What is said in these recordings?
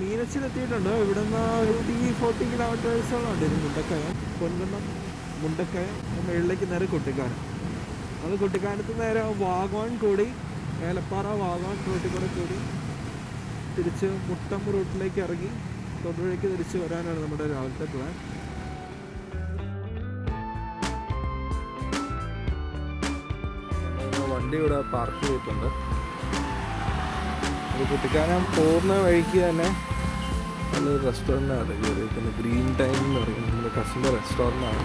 മീനച്ചിലെത്തിയിട്ടുണ്ട്. ഇവിടുന്ന് ഒരു 40 കിലോമീറ്റേഴ്സോളം ഉണ്ട്. ഇത് മുണ്ടക്കയം, പൊൻകുന്നം, മുണ്ടക്കയം, മുകളിലേക്ക് നേരെ കുട്ടിക്കാനം. അത് കുട്ടിക്കാനത്ത് നേരെ വാഗോൺ കൂടി ഏലപ്പാറ വാഗോൺ റൂട്ടിൽ കൂടെ കൂടി തിരിച്ച് മുട്ടം റൂട്ടിലേക്ക് ഇറങ്ങി തൊടുപുഴയ്ക്ക് തിരിച്ച് വരാനാണ് നമ്മുടെ രാവിലത്തെ പ്ലാൻ. വണ്ടി ഇവിടെ പാർക്ക് ചെയ്തിട്ടുണ്ട്. കുട്ടിക്കാനം പോകുന്ന വഴിക്ക് തന്നെ നല്ലൊരു റെസ്റ്റോറൻ്റാണ് കയറിയിരിക്കുന്നത്. ഗ്രീൻ ടൈം എന്ന് പറയുന്നത് നമ്മുടെ കസിൻ്റെ റെസ്റ്റോറൻ്റാണ്.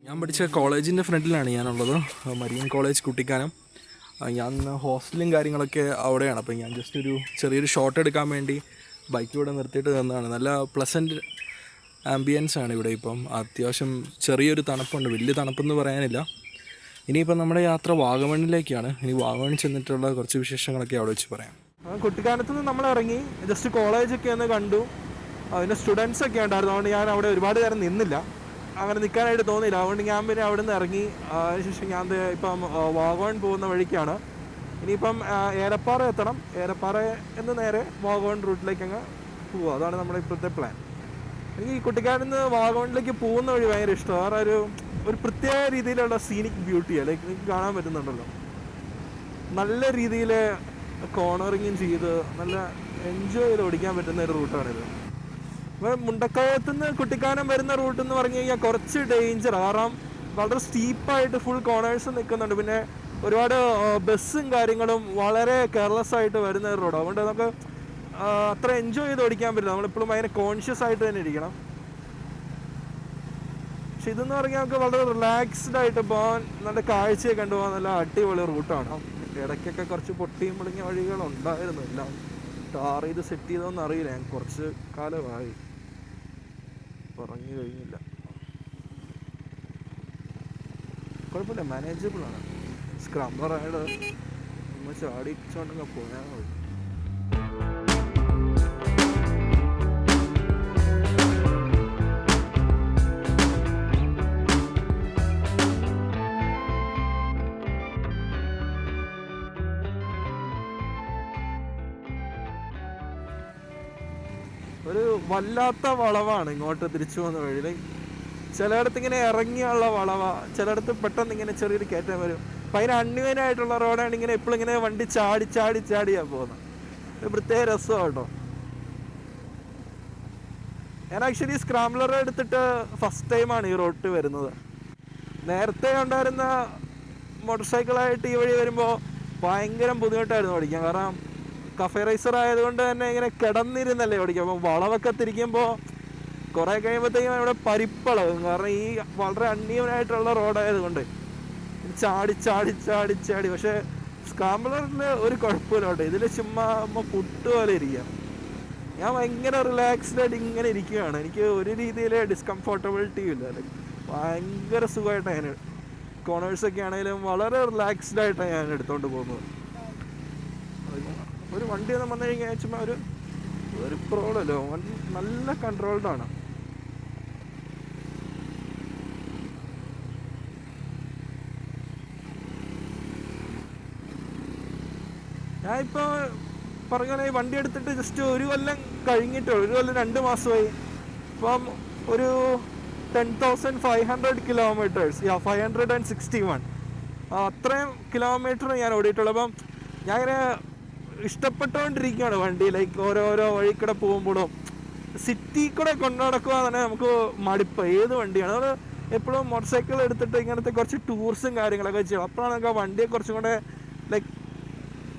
ഞാൻ പഠിച്ച കോളേജിൻ്റെ ഫ്രണ്ടിലാണ് ഞാനുള്ളത്, മരിയൻ കോളേജ് കുട്ടിക്കാനം. ഞാൻ ഹോസ്റ്റലും കാര്യങ്ങളൊക്കെ അവിടെയാണ്. അപ്പോൾ ഞാൻ ജസ്റ്റ് ഒരു ചെറിയൊരു ഷോട്ട് എടുക്കാൻ വേണ്ടി ബൈക്ക് ഇവിടെ നിർത്തിയിട്ട് നിന്നതാണ്. നല്ല പ്ലസൻറ്റ് ആംബിയൻസ് ആണ് ഇവിടെ. ഇപ്പം അത്യാവശ്യം ചെറിയൊരു തണുപ്പുണ്ട്, വലിയ തണുപ്പെന്ന് പറയാനില്ല. ഇനിയിപ്പം നമ്മുടെ യാത്ര വാഗമണ്ണിലേക്കാണ്. ഇനി വാഗമൺ ചെന്നിട്ടുള്ള കുറച്ച് വിശേഷങ്ങളൊക്കെ അവിടെ വെച്ച് പറയാം. കുട്ടിക്കാനത്ത് നിന്ന് നമ്മൾ ഇറങ്ങി ജസ്റ്റ് കോളേജൊക്കെ ഒന്ന് കണ്ടു. അതിൻ്റെ സ്റ്റുഡൻസൊക്കെ ഉണ്ടായിരുന്നു. അതുകൊണ്ട് ഞാൻ അവിടെ ഒരുപാട് നേരം നിന്നില്ല, അങ്ങനെ നിൽക്കാനായിട്ട് തോന്നിയില്ല. അതുകൊണ്ട് ഞാൻ പിന്നെ അവിടെ നിന്ന് ഇറങ്ങി. അതിനുശേഷം ഞാൻ ഇപ്പം വാഗോൺ പോകുന്ന വഴിക്കാണ്. ഇനിയിപ്പം ഏലപ്പാറ എത്തണം. ഏലപ്പാറ എന്ന് നേരെ വാഗോൺ റൂട്ടിലേക്ക് അങ്ങ് പോവുക. അതാണ് നമ്മുടെ ഇപ്പോഴത്തെ പ്ലാൻ. എനിക്ക് ഈ കുട്ടിക്കാനത്ത് നിന്ന് വാഗോണിലേക്ക് പോകുന്ന വഴി ഭയങ്കര ഇഷ്ടമാണ്. വേറെ ഒരു പ്രത്യേക രീതിയിലുള്ള സീനിക് ബ്യൂട്ടിയാണ്. ലൈക്ക് നിങ്ങൾക്ക് കാണാൻ പറ്റുന്നുണ്ടല്ലോ, നല്ല രീതിയിൽ കോർണറിങ്ങും ചെയ്ത് നല്ല എൻജോയ് ചെയ്ത് ഓടിക്കാൻ പറ്റുന്ന ഒരു റൂട്ടാണിത്. അപ്പോൾ മുണ്ടക്കയത്തു നിന്ന് കുട്ടിക്കാനം വരുന്ന റൂട്ട് എന്ന് പറഞ്ഞു കഴിഞ്ഞാൽ കുറച്ച് ഡേഞ്ചറാണ്. കാരണം വളരെ സ്റ്റീപ്പായിട്ട് ഫുൾ കോർണേഴ്സ് നിൽക്കുന്നുണ്ട്. പിന്നെ ഒരുപാട് ബസ്സും കാര്യങ്ങളും വളരെ കെയർലെസ് ആയിട്ട് വരുന്ന ഒരു റോഡ്. അതുകൊണ്ട് നമുക്ക് അത്ര എൻജോയ് ചെയ്ത് ഓടിക്കാൻ പറ്റില്ല. നമ്മളിപ്പോഴും ഭയങ്കര കോൺഷ്യസ് ആയിട്ട് തന്നെ ഇരിക്കണം. പക്ഷെ ഇതെന്ന് പറഞ്ഞാൽ നമുക്ക് വളരെ റിലാക്സ്ഡ് ആയിട്ട് പോകാൻ, നല്ല കാഴ്ചയൊക്കെ കണ്ടുപോകാൻ നല്ല അടിപൊളി റൂട്ടാണ്. ഇടയ്ക്കൊക്കെ കുറച്ച് പൊട്ടിയും പൊളിഞ്ഞ വഴികളുണ്ടായിരുന്നു. എല്ലാം ടാർ ചെയ്ത് സെറ്റ് ചെയ്തോന്ന് അറിയില്ല. ഞാൻ കുറച്ച് കാലമായി പറഞ്ഞു കഴിഞ്ഞില്ല. കുഴപ്പമില്ല, മാനേജബിളാണ്. സ്ക്രംബറായിട്ട് നമ്മൾ ചാടിച്ചോണ്ടങ്ങ് പോയാൽ മതി. ഒരു വല്ലാത്ത വളവാണ് ഇങ്ങോട്ട് തിരിച്ചു പോകുന്ന വഴി. ചിലയിടത്ത് ഇങ്ങനെ ഇറങ്ങിയുള്ള വളവാ, ചിലയിടത്ത് പെട്ടെന്ന് ഇങ്ങനെ ചെറിയൊരു കയറ്റം വരും. അപ്പം അതിന് അൺയൂനായിട്ടുള്ള റോഡാണ്. ഇങ്ങനെ എപ്പോഴും ഇങ്ങനെ വണ്ടി ചാടിയാണ് പോകുന്നത്. ഒരു പ്രത്യേക രസമാണ് കേട്ടോ. ഞാൻ ആക്ച്വലി സ്ക്രാംബ്ലർ എടുത്തിട്ട് ഫസ്റ്റ് ടൈമാണ് ഈ റോഡ് വരുന്നത്. നേരത്തെ ഉണ്ടായിരുന്ന മോട്ടോർ സൈക്കിളായിട്ട് ഈ വഴി വരുമ്പോൾ ഭയങ്കര ബുദ്ധിമുട്ടായിരുന്നു ഓടിക്കാൻ. കാരണം കഫേ റൈസർ ആയതുകൊണ്ട് തന്നെ ഇങ്ങനെ കിടന്നിരുന്നല്ലേ ഓടിക്കുക. അപ്പോൾ വളവൊക്കെ തിരിക്കുമ്പോൾ കുറേ കഴിയുമ്പോഴത്തേക്കും ഇവിടെ പരിപ്പളവും. കാരണം ഈ വളരെ അൺഈവനായിട്ടുള്ള റോഡായതുകൊണ്ട് ചാടി. പക്ഷേ സ്ക്രാംബ്ലറിൽ ഒരു കുഴപ്പമില്ല കേട്ടോ. ഇതിൽ ചുമ്മാ പുട്ട് പോലെ ഇരിക്കാം. ഞാൻ ഭയങ്കര റിലാക്സ്ഡ് ആയിട്ട് ഇങ്ങനെ ഇരിക്കുകയാണ്. എനിക്ക് ഒരു രീതിയിൽ ഡിസ്കംഫോർട്ടബിലിറ്റിയും ഇല്ല. ഭയങ്കര സുഖമായിട്ടാണ് ഞാൻ കോർണേഴ്സൊക്കെ ആണെങ്കിലും വളരെ റിലാക്സ്ഡ് ആയിട്ടാണ് ഞാൻ എടുത്തുകൊണ്ട് പോകുന്നത്. ഒരു വണ്ടി ഒന്നും വന്നു കഴിഞ്ഞാൽ ചുമ്മാ ഒരു പ്രോബ്ലമല്ലോ, നല്ല കൺട്രോൾഡാണ്. ഞാനിപ്പോൾ പറഞ്ഞ ഈ വണ്ടി എടുത്തിട്ട് ജസ്റ്റ് 1 കൊല്ലം കഴിഞ്ഞിട്ടോ, 1 കൊല്ലം 2 മാസമായി. ഇപ്പം ഒരു 10,500 കിലോമീറ്റേഴ്സ്, 561 അത്രയും കിലോമീറ്റർ ഞാൻ ഓടിയിട്ടുള്ളൂ. അപ്പം ഞാൻ ഇങ്ങനെ ഇഷ്ടപ്പെട്ടുകൊണ്ടിരിക്കുകയാണ് വണ്ടി. ലൈക്ക് ഓരോരോ വഴിക്കൂടെ പോകുമ്പോഴും സിറ്റി കൂടെ കൊണ്ടു നടക്കുക തന്നെ നമുക്ക് മടുപ്പ്. ഏത് വണ്ടിയാണ് നമ്മൾ എപ്പോഴും മോട്ടോർ സൈക്കിൾ എടുത്തിട്ട് ഇങ്ങനത്തെ കുറച്ച് ടൂർസും കാര്യങ്ങളൊക്കെ ചെയ്യും. അപ്പോഴാണ് നമുക്ക് ആ വണ്ടിയെ കുറച്ചും കൂടെ ലൈക്ക്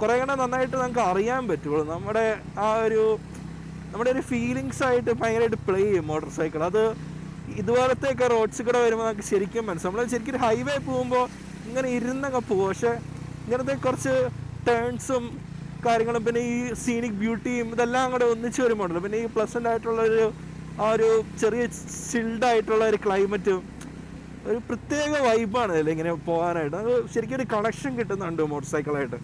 കുറേ കൂടെ നന്നായിട്ട് നമുക്ക് അറിയാൻ പറ്റുള്ളൂ. നമ്മുടെ ഒരു ഫീലിങ്സ് ആയിട്ട് ഭയങ്കരമായിട്ട് പ്ലേ ചെയ്യും മോട്ടോർ സൈക്കിൾ. അത് ഇതുപോലത്തെയൊക്കെ റോഡ്സിൽ കൂടെ വരുമ്പോൾ നമുക്ക് ശരിക്കും മനസ്സിലാവും. നമ്മൾ ശരിക്കും ഒരു ഹൈവേ പോകുമ്പോൾ ഇങ്ങനെ ഇരുന്നൊക്കെ പോകും. പക്ഷേ ഇങ്ങനത്തെ കുറച്ച് ടേൺസും കാര്യങ്ങളും പിന്നെ ഈ സീനിക് ബ്യൂട്ടിയും ഇതെല്ലാം കൂടെ ഒന്നിച്ച് വരുമ്പോണ്ടല്ലോ, പിന്നെ ഈ പ്ലസൻ്റ് ആയിട്ടുള്ളൊരു ഒരു ചെറിയ ചിൽഡായിട്ടുള്ള ഒരു ക്ലൈമറ്റും ഒരു പ്രത്യേക വൈബാണ് ഇതിൽ ഇങ്ങനെ പോകാനായിട്ട്. അത് ശരിക്കും ഒരു കണക്ഷൻ കിട്ടുന്നുണ്ട് മോട്ടോർ സൈക്കിളായിട്ട്.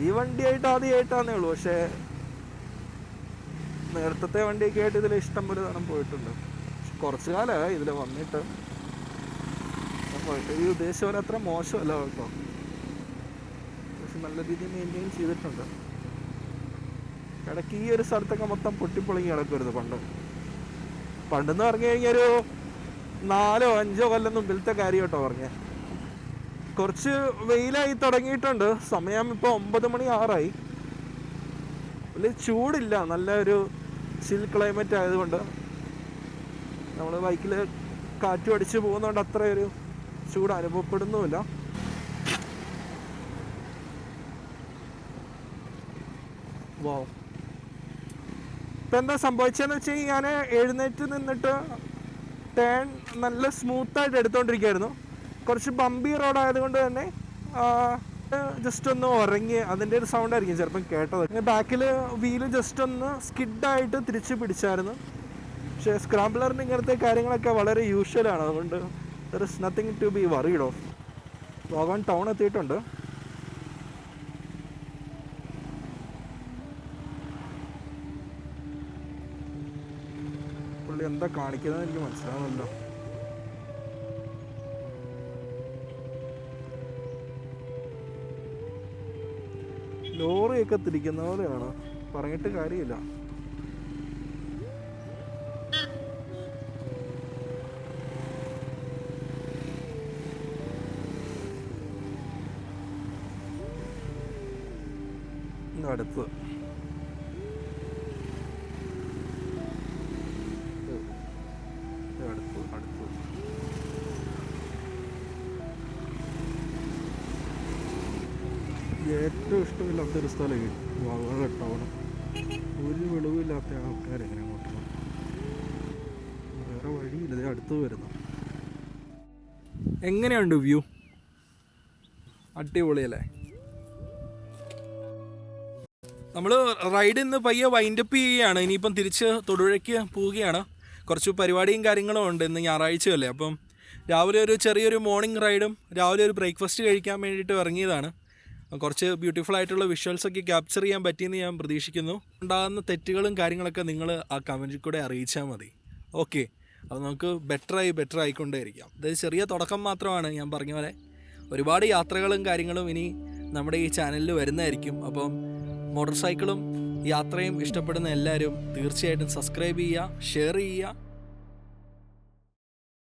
ഈ വണ്ടിയായിട്ട് ആദ്യമായിട്ടാന്നേ ഉള്ളൂ, പക്ഷേ നേരത്തെ വണ്ടിയൊക്കെ ആയിട്ട് ഇതിൽ ഇഷ്ടം പോലെ തവണ പോയിട്ടുണ്ട്. കുറച്ച് കാലമായി ഇതിൽ വന്നിട്ട്. ഈ ഉദ്ദേശം പോലെ അത്ര മോശമല്ല കേട്ടോ, പക്ഷെ നല്ല രീതിയിൽ മെയിൻറ്റെയിൻ ചെയ്തിട്ടുണ്ട്. ഇടയ്ക്ക് ഈ ഒരു സ്ഥലത്തൊക്കെ മൊത്തം പൊട്ടിപ്പൊളിങ്ങി കിടക്കരുത്. പണ്ടെന്ന് പറഞ്ഞു കഴിഞ്ഞാൽ ഒരു 4-5 കൊല്ലം മുമ്പിലത്തെ കാര്യം കേട്ടോ പറഞ്ഞേ. കുറച്ച് വെയിലായി തുടങ്ങിയിട്ടുണ്ട്. സമയം ഇപ്പോൾ 9 മണി ആറായി. വലിയ ചൂടില്ല, നല്ലൊരു ചിൽ ക്ലൈമറ്റ് ആയതുകൊണ്ട് നമ്മൾ ബൈക്കിൽ കാറ്റും അടിച്ച് പോകുന്നതുകൊണ്ട് അത്രയൊരു ചൂട് അനുഭവപ്പെടുന്നുമില്ല. വൗ, ഇപ്പം എന്താ സംഭവിച്ചതെന്ന് വെച്ച് കഴിഞ്ഞാൽ ഞാൻ എഴുന്നേറ്റ് നിന്നിട്ട് ടേൺ നല്ല സ്മൂത്തായിട്ട് എടുത്തുകൊണ്ടിരിക്കുകയായിരുന്നു. കുറച്ച് ബമ്പി റോഡായതുകൊണ്ട് തന്നെ ജസ്റ്റ് ഒന്ന് ഉറങ്ങി, അതിൻ്റെ ഒരു സൗണ്ട് ആയിരിക്കും ചിലപ്പം കേട്ടത്. ബാക്കിൽ വീല് ജസ്റ്റ് ഒന്ന് സ്കിഡായിട്ട് തിരിച്ച് പിടിച്ചായിരുന്നു. പക്ഷേ സ്ക്രാംബ്ലറിന് ഇങ്ങനത്തെ കാര്യങ്ങളൊക്കെ വളരെ യൂഷ്വലാണ്, അതുകൊണ്ട് there is nothing to be worried of. വാഗൺ ടൗൺ എത്തിയിട്ടുണ്ട്. പുള്ളി എന്താ കാണിക്കുന്നത് എനിക്ക് മനസ്സിലാവുന്നല്ലോ. ലോറിയൊക്കെ തിരിക്കുന്ന പോലെയാണ്, പറഞ്ഞിട്ട് കാര്യമില്ല. അടുത്ത് ഏറ്റവും ഇഷ്ടമില്ലാത്തൊരു സ്ഥലം വാഗൺ ടൗൺ. ഒരു വെളിവില്ലാത്ത ആൾക്കാരെങ്ങനെ അങ്ങോട്ട് പോകും, വേറെ വഴിയില്ല. അടുത്ത് വരുന്നു. എങ്ങനെയുണ്ട് വ്യൂ? അടിപൊളിയല്ലേ? നമ്മൾ റൈഡിൽ നിന്ന് പയ്യെ വൈൻഡപ്പ് ചെയ്യുകയാണ്. ഇനിയിപ്പം തിരിച്ച് തൊടുപുഴയ്ക്ക് പോവുകയാണ്. കുറച്ച് പരിപാടിയും കാര്യങ്ങളും ഉണ്ട്. ഇന്ന് ഞായറാഴ്ചയല്ലേ, അപ്പം രാവിലെ ഒരു ചെറിയൊരു മോർണിംഗ് റൈഡും രാവിലെ ഒരു ബ്രേക്ക്ഫാസ്റ്റ് കഴിക്കാൻ വേണ്ടിയിട്ട് ഇറങ്ങിയതാണ്. കുറച്ച് ബ്യൂട്ടിഫുൾ ആയിട്ടുള്ള വിഷ്വൽസൊക്കെ ക്യാപ്ചർ ചെയ്യാൻ പറ്റിയെന്ന് ഞാൻ പ്രതീക്ഷിക്കുന്നു. ഉണ്ടാകുന്ന തെറ്റുകളും കാര്യങ്ങളൊക്കെ നിങ്ങൾ ആ കമൻറ്റിൽ കൂടെ അറിയിച്ചാൽ മതി. ഓക്കെ, അത് നമുക്ക് ബെറ്റർ ആയിക്കൊണ്ടേയിരിക്കാം. അതായത് ചെറിയ തുടക്കം മാത്രമാണ്. ഞാൻ പറഞ്ഞ പോലെ ഒരുപാട് യാത്രകളും കാര്യങ്ങളും ഇനി നമ്മുടെ ഈ ചാനലിൽ വരുന്നതായിരിക്കും. അപ്പം മോട്ടോർ സൈക്കിളും യാത്രയും ഇഷ്ടപ്പെടുന്ന എല്ലാവരും തീർച്ചയായിട്ടും സബ്സ്ക്രൈബ് ചെയ്യുക, ഷെയർ ചെയ്യുക.